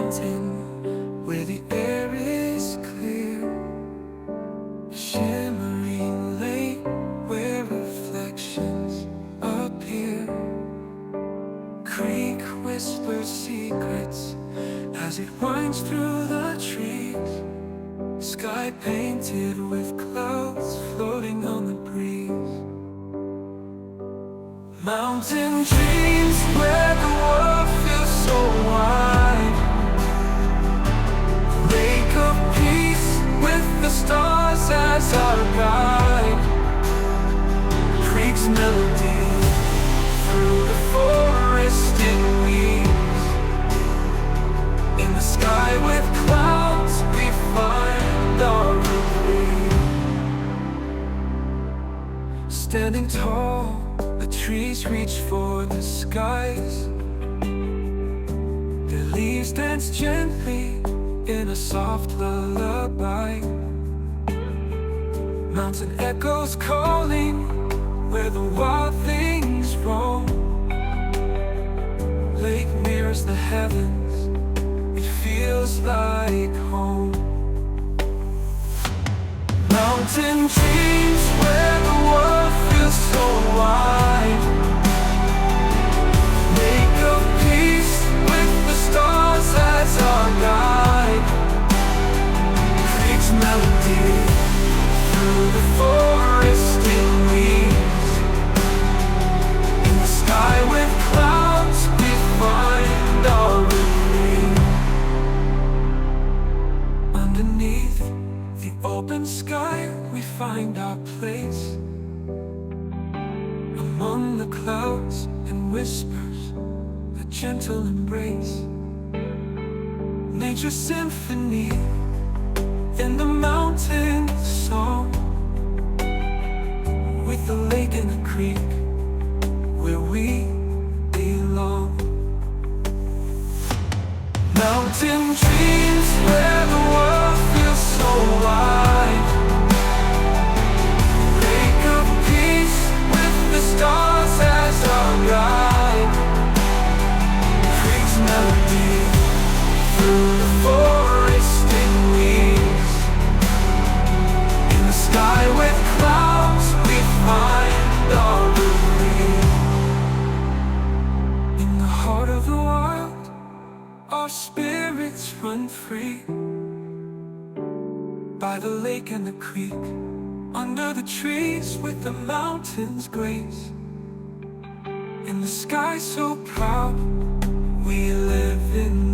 mountain where the air is clear, shimmering lake where reflections appear. Creek whispers secrets as it winds through the trees, sky painted with clouds floating on the breeze. Mountain dreams where the world feels so wide, lake of peace with the stars as our guide. Creek's melody through the forest it weaves, in the sky with clouds we find our relief. Standing tall, the trees reach for the skies, their leaves dance gently in a soft lullaby. Mountain echoes calling where the wild things roam. Lake mirrors the heavens, it feels like home. Mountain dreams where the world feels so wide, lake of peace with the stars as our guide. Creek's melody through the forest it weaves, in the sky with clouds we find our relief. Underneath the open sky we find our place, among the clouds and whispers, a gentle embrace. Nature's symphony in the mountain song, with the lake and the creek where we belong. Mountain dreams where the world feels so wide, lake of peace with the stars as our guide. Creek's melody through the forest it weaves, in the sky with clouds we find our relief. In the heart of the wild, our spirits run free, by the lake and the creek, under the trees with the mountains grace. In the sky so proud, we live in